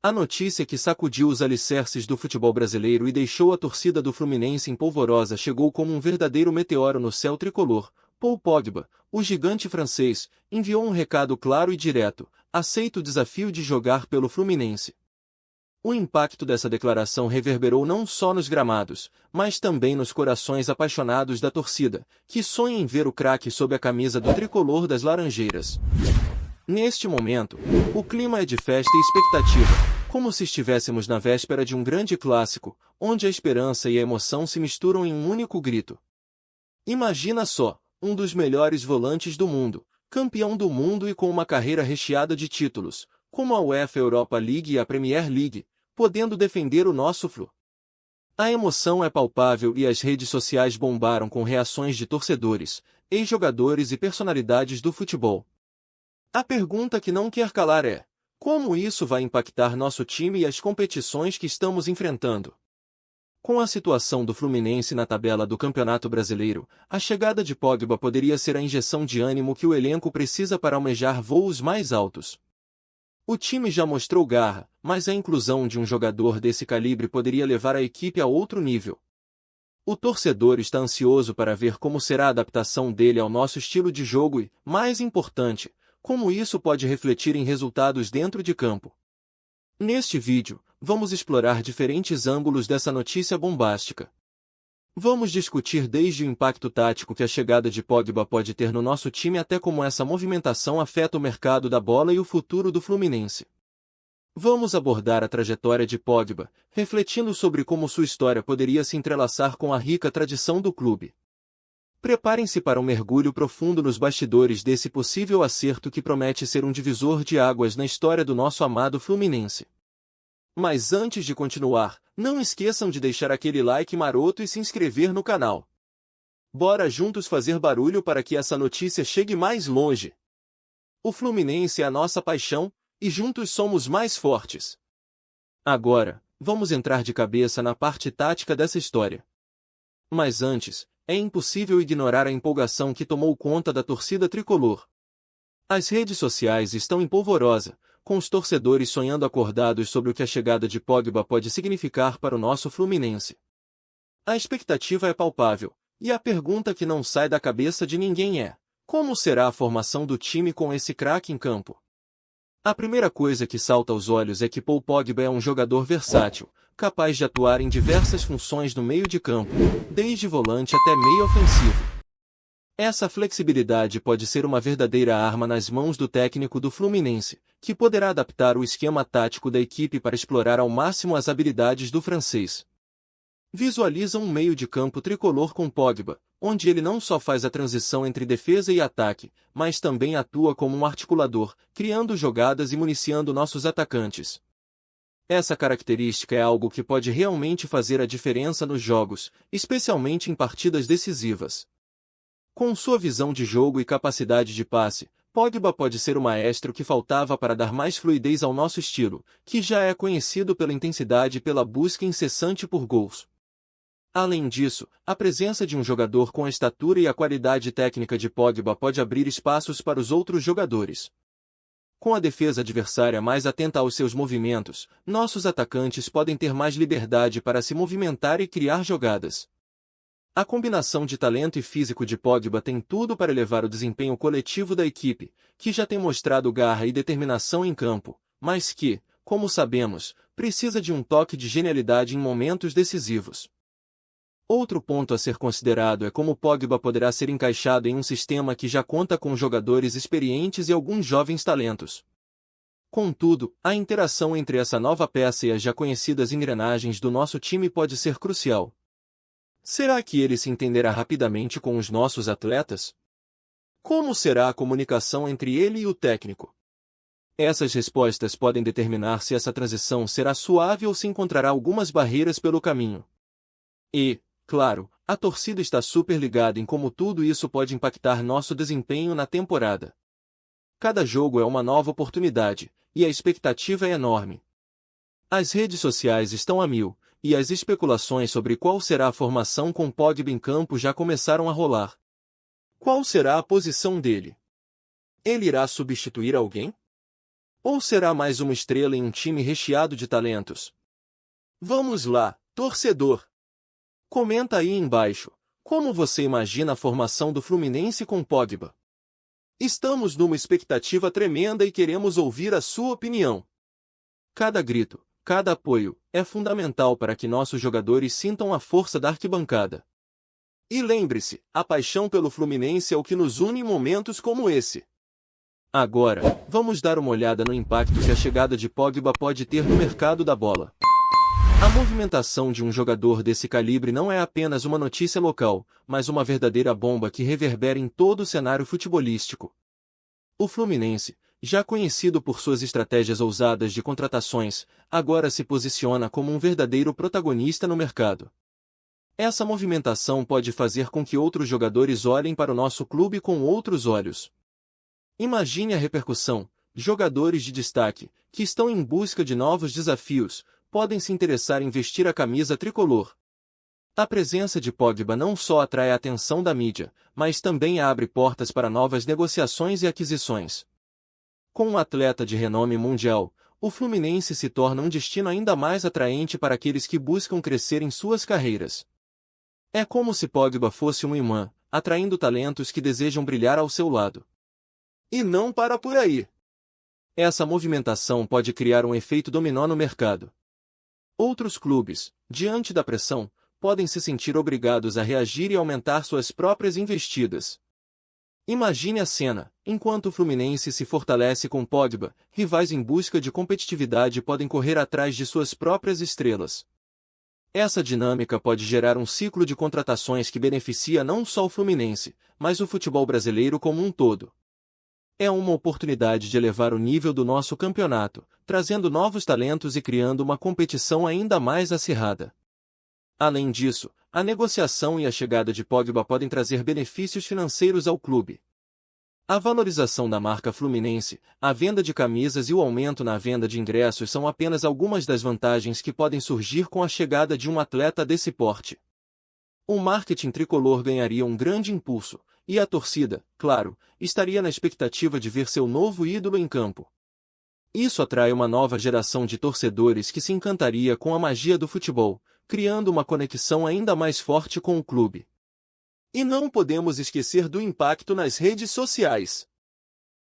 A notícia que sacudiu os alicerces do futebol brasileiro e deixou a torcida do Fluminense em polvorosa chegou como um verdadeiro meteoro no céu tricolor. Paul Pogba, o gigante francês, enviou um recado claro e direto: aceito o desafio de jogar pelo Fluminense. O impacto dessa declaração reverberou não só nos gramados, mas também nos corações apaixonados da torcida, que sonha em ver o craque sob a camisa do tricolor das Laranjeiras. Neste momento, o clima é de festa e expectativa, como se estivéssemos na véspera de um grande clássico, onde a esperança e a emoção se misturam em um único grito. Imagina só, um dos melhores volantes do mundo, campeão do mundo e com uma carreira recheada de títulos, como a UEFA Europa League e a Premier League, podendo defender o nosso Flu. A emoção é palpável e as redes sociais bombaram com reações de torcedores, ex-jogadores e personalidades do futebol. A pergunta que não quer calar é: como isso vai impactar nosso time e as competições que estamos enfrentando? Com a situação do Fluminense na tabela do Campeonato Brasileiro, a chegada de Pogba poderia ser a injeção de ânimo que o elenco precisa para almejar voos mais altos. O time já mostrou garra, mas a inclusão de um jogador desse calibre poderia levar a equipe a outro nível. O torcedor está ansioso para ver como será a adaptação dele ao nosso estilo de jogo e, mais importante, como isso pode refletir em resultados dentro de campo. Neste vídeo, vamos explorar diferentes ângulos dessa notícia bombástica. Vamos discutir desde o impacto tático que a chegada de Pogba pode ter no nosso time até como essa movimentação afeta o mercado da bola e o futuro do Fluminense. Vamos abordar a trajetória de Pogba, refletindo sobre como sua história poderia se entrelaçar com a rica tradição do clube. Preparem-se para um mergulho profundo nos bastidores desse possível acerto que promete ser um divisor de águas na história do nosso amado Fluminense. Mas antes de continuar, não esqueçam de deixar aquele like maroto e se inscrever no canal. Bora juntos fazer barulho para que essa notícia chegue mais longe. O Fluminense é a nossa paixão, e juntos somos mais fortes. Agora, vamos entrar de cabeça na parte tática dessa história. Mas antes, é impossível ignorar a empolgação que tomou conta da torcida tricolor. As redes sociais estão em polvorosa, com os torcedores sonhando acordados sobre o que a chegada de Pogba pode significar para o nosso Fluminense. A expectativa é palpável, e a pergunta que não sai da cabeça de ninguém é: como será a formação do time com esse craque em campo? A primeira coisa que salta aos olhos é que Paul Pogba é um jogador versátil, capaz de atuar em diversas funções no meio de campo, desde volante até meio ofensivo. Essa flexibilidade pode ser uma verdadeira arma nas mãos do técnico do Fluminense, que poderá adaptar o esquema tático da equipe para explorar ao máximo as habilidades do francês. Visualiza um meio de campo tricolor com Pogba, onde ele não só faz a transição entre defesa e ataque, mas também atua como um articulador, criando jogadas e municiando nossos atacantes. Essa característica é algo que pode realmente fazer a diferença nos jogos, especialmente em partidas decisivas. Com sua visão de jogo e capacidade de passe, Pogba pode ser o maestro que faltava para dar mais fluidez ao nosso estilo, que já é conhecido pela intensidade e pela busca incessante por gols. Além disso, a presença de um jogador com a estatura e a qualidade técnica de Pogba pode abrir espaços para os outros jogadores. Com a defesa adversária mais atenta aos seus movimentos, nossos atacantes podem ter mais liberdade para se movimentar e criar jogadas. A combinação de talento e físico de Pogba tem tudo para elevar o desempenho coletivo da equipe, que já tem mostrado garra e determinação em campo, mas que, como sabemos, precisa de um toque de genialidade em momentos decisivos. Outro ponto a ser considerado é como Pogba poderá ser encaixado em um sistema que já conta com jogadores experientes e alguns jovens talentos. Contudo, a interação entre essa nova peça e as já conhecidas engrenagens do nosso time pode ser crucial. Será que ele se entenderá rapidamente com os nossos atletas? Como será a comunicação entre ele e o técnico? Essas respostas podem determinar se essa transição será suave ou se encontrará algumas barreiras pelo caminho. E, claro, a torcida está super ligada em como tudo isso pode impactar nosso desempenho na temporada. Cada jogo é uma nova oportunidade, e a expectativa é enorme. As redes sociais estão a mil, e as especulações sobre qual será a formação com Pogba em campo já começaram a rolar. Qual será a posição dele? Ele irá substituir alguém? Ou será mais uma estrela em um time recheado de talentos? Vamos lá, torcedor! Comenta aí embaixo, como você imagina a formação do Fluminense com Pogba? Estamos numa expectativa tremenda e queremos ouvir a sua opinião. Cada grito, cada apoio, é fundamental para que nossos jogadores sintam a força da arquibancada. E lembre-se, a paixão pelo Fluminense é o que nos une em momentos como esse. Agora, vamos dar uma olhada no impacto que a chegada de Pogba pode ter no mercado da bola. A movimentação de um jogador desse calibre não é apenas uma notícia local, mas uma verdadeira bomba que reverbera em todo o cenário futebolístico. O Fluminense, já conhecido por suas estratégias ousadas de contratações, agora se posiciona como um verdadeiro protagonista no mercado. Essa movimentação pode fazer com que outros jogadores olhem para o nosso clube com outros olhos. Imagine a repercussão: jogadores de destaque, que estão em busca de novos desafios, podem se interessar em vestir a camisa tricolor. A presença de Pogba não só atrai a atenção da mídia, mas também abre portas para novas negociações e aquisições. Com um atleta de renome mundial, o Fluminense se torna um destino ainda mais atraente para aqueles que buscam crescer em suas carreiras. É como se Pogba fosse um imã, atraindo talentos que desejam brilhar ao seu lado. E não para por aí. Essa movimentação pode criar um efeito dominó no mercado. Outros clubes, diante da pressão, podem se sentir obrigados a reagir e aumentar suas próprias investidas. Imagine a cena: enquanto o Fluminense se fortalece com Pogba, rivais em busca de competitividade podem correr atrás de suas próprias estrelas. Essa dinâmica pode gerar um ciclo de contratações que beneficia não só o Fluminense, mas o futebol brasileiro como um todo. É uma oportunidade de elevar o nível do nosso campeonato, trazendo novos talentos e criando uma competição ainda mais acirrada. Além disso, a negociação e a chegada de Pogba podem trazer benefícios financeiros ao clube. A valorização da marca Fluminense, a venda de camisas e o aumento na venda de ingressos são apenas algumas das vantagens que podem surgir com a chegada de um atleta desse porte. O marketing tricolor ganharia um grande impulso, e a torcida, claro, estaria na expectativa de ver seu novo ídolo em campo. Isso atrai uma nova geração de torcedores que se encantaria com a magia do futebol, criando uma conexão ainda mais forte com o clube. E não podemos esquecer do impacto nas redes sociais.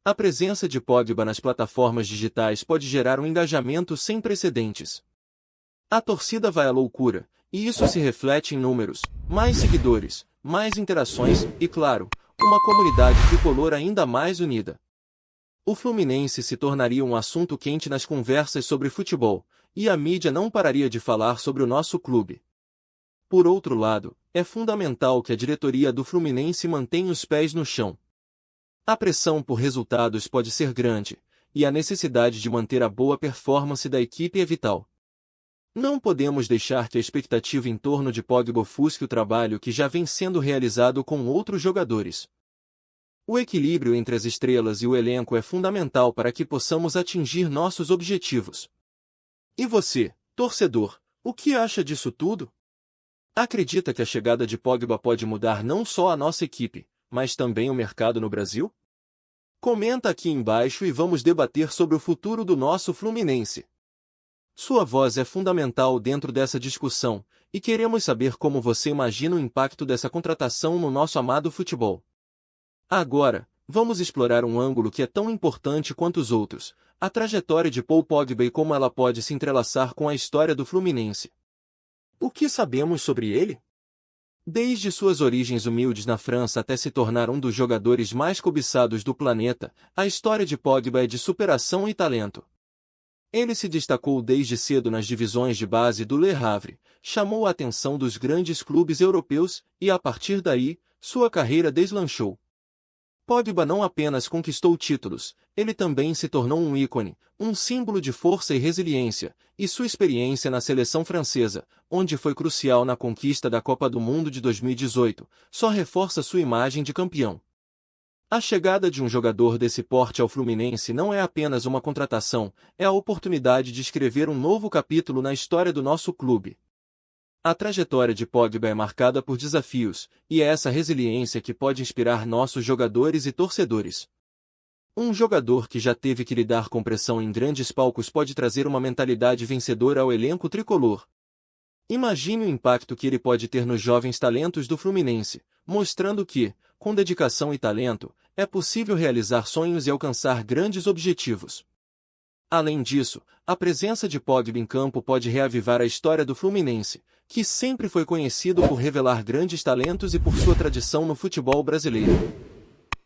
A presença de Pogba nas plataformas digitais pode gerar um engajamento sem precedentes. A torcida vai à loucura, e isso se reflete em números, mais seguidores, mais interações e, claro, uma comunidade tricolor ainda mais unida. O Fluminense se tornaria um assunto quente nas conversas sobre futebol, e a mídia não pararia de falar sobre o nosso clube. Por outro lado, é fundamental que a diretoria do Fluminense mantenha os pés no chão. A pressão por resultados pode ser grande, e a necessidade de manter a boa performance da equipe é vital. Não podemos deixar que a expectativa em torno de Pogba ofusque o trabalho que já vem sendo realizado com outros jogadores. O equilíbrio entre as estrelas e o elenco é fundamental para que possamos atingir nossos objetivos. E você, torcedor, o que acha disso tudo? Acredita que a chegada de Pogba pode mudar não só a nossa equipe, mas também o mercado no Brasil? Comenta aqui embaixo e vamos debater sobre o futuro do nosso Fluminense. Sua voz é fundamental dentro dessa discussão, e queremos saber como você imagina o impacto dessa contratação no nosso amado futebol. Agora, vamos explorar um ângulo que é tão importante quanto os outros: a trajetória de Paul Pogba e como ela pode se entrelaçar com a história do Fluminense. O que sabemos sobre ele? Desde suas origens humildes na França até se tornar um dos jogadores mais cobiçados do planeta, a história de Pogba é de superação e talento. Ele se destacou desde cedo nas divisões de base do Le Havre, chamou a atenção dos grandes clubes europeus e, a partir daí, sua carreira deslanchou. Pogba não apenas conquistou títulos, ele também se tornou um ícone, um símbolo de força e resiliência, e sua experiência na seleção francesa, onde foi crucial na conquista da Copa do Mundo de 2018, só reforça sua imagem de campeão. A chegada de um jogador desse porte ao Fluminense não é apenas uma contratação, é a oportunidade de escrever um novo capítulo na história do nosso clube. A trajetória de Pogba é marcada por desafios, e é essa resiliência que pode inspirar nossos jogadores e torcedores. Um jogador que já teve que lidar com pressão em grandes palcos pode trazer uma mentalidade vencedora ao elenco tricolor. Imagine o impacto que ele pode ter nos jovens talentos do Fluminense, mostrando que, com dedicação e talento, é possível realizar sonhos e alcançar grandes objetivos. Além disso, a presença de Pogba em campo pode reavivar a história do Fluminense, que sempre foi conhecido por revelar grandes talentos e por sua tradição no futebol brasileiro.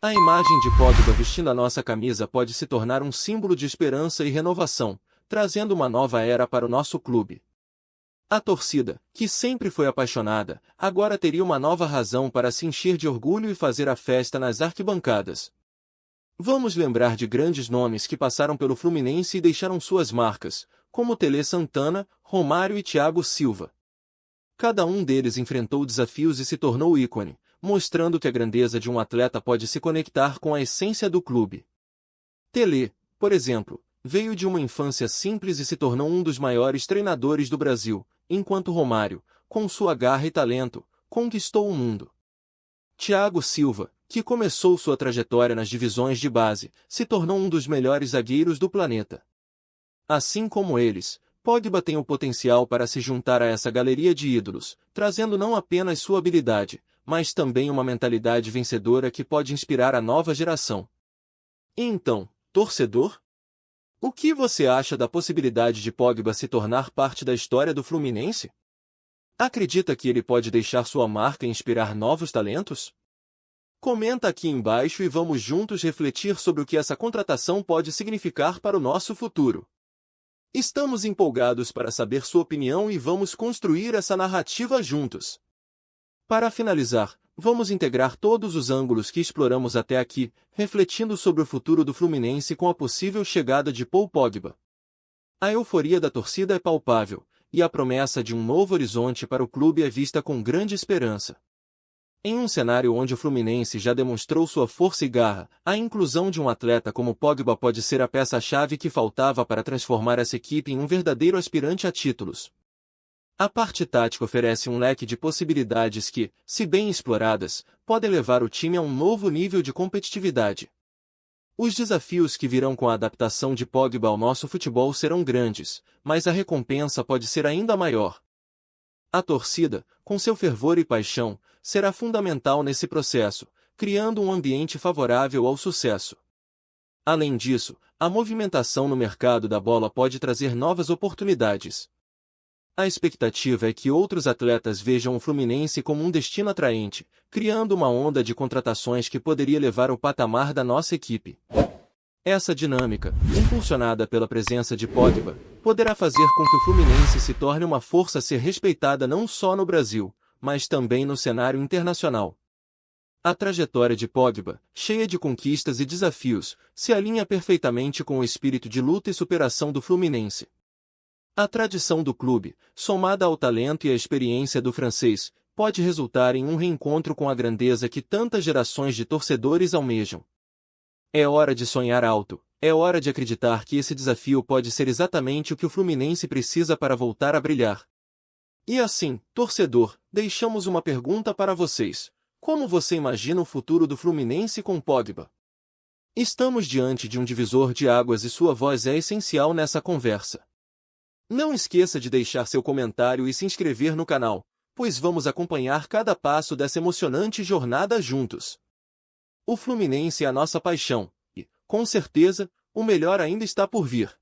A imagem de Pogba vestindo a nossa camisa pode se tornar um símbolo de esperança e renovação, trazendo uma nova era para o nosso clube. A torcida, que sempre foi apaixonada, agora teria uma nova razão para se encher de orgulho e fazer a festa nas arquibancadas. Vamos lembrar de grandes nomes que passaram pelo Fluminense e deixaram suas marcas, como Tele Santana, Romário e Thiago Silva. Cada um deles enfrentou desafios e se tornou ícone, mostrando que a grandeza de um atleta pode se conectar com a essência do clube. Tele, por exemplo, veio de uma infância simples e se tornou um dos maiores treinadores do Brasil, enquanto Romário, com sua garra e talento, conquistou o mundo. Thiago Silva, que começou sua trajetória nas divisões de base, se tornou um dos melhores zagueiros do planeta. Assim como eles, Pogba tem o potencial para se juntar a essa galeria de ídolos, trazendo não apenas sua habilidade, mas também uma mentalidade vencedora que pode inspirar a nova geração. E então, torcedor? O que você acha da possibilidade de Pogba se tornar parte da história do Fluminense? Acredita que ele pode deixar sua marca e inspirar novos talentos? Comenta aqui embaixo e vamos juntos refletir sobre o que essa contratação pode significar para o nosso futuro. Estamos empolgados para saber sua opinião e vamos construir essa narrativa juntos. Para finalizar, vamos integrar todos os ângulos que exploramos até aqui, refletindo sobre o futuro do Fluminense com a possível chegada de Paul Pogba. A euforia da torcida é palpável, e a promessa de um novo horizonte para o clube é vista com grande esperança. Em um cenário onde o Fluminense já demonstrou sua força e garra, a inclusão de um atleta como Pogba pode ser a peça-chave que faltava para transformar essa equipe em um verdadeiro aspirante a títulos. A parte tática oferece um leque de possibilidades que, se bem exploradas, podem levar o time a um novo nível de competitividade. Os desafios que virão com a adaptação de Pogba ao nosso futebol serão grandes, mas a recompensa pode ser ainda maior. A torcida, com seu fervor e paixão, será fundamental nesse processo, criando um ambiente favorável ao sucesso. Além disso, a movimentação no mercado da bola pode trazer novas oportunidades. A expectativa é que outros atletas vejam o Fluminense como um destino atraente, criando uma onda de contratações que poderia levar ao patamar da nossa equipe. Essa dinâmica, impulsionada pela presença de Pogba, poderá fazer com que o Fluminense se torne uma força a ser respeitada não só no Brasil, mas também no cenário internacional. A trajetória de Pogba, cheia de conquistas e desafios, se alinha perfeitamente com o espírito de luta e superação do Fluminense. A tradição do clube, somada ao talento e à experiência do francês, pode resultar em um reencontro com a grandeza que tantas gerações de torcedores almejam. É hora de sonhar alto, é hora de acreditar que esse desafio pode ser exatamente o que o Fluminense precisa para voltar a brilhar. E assim, torcedor, deixamos uma pergunta para vocês. Como você imagina o futuro do Fluminense com Pogba? Estamos diante de um divisor de águas e sua voz é essencial nessa conversa. Não esqueça de deixar seu comentário e se inscrever no canal, pois vamos acompanhar cada passo dessa emocionante jornada juntos. O Fluminense é a nossa paixão, e, com certeza, o melhor ainda está por vir.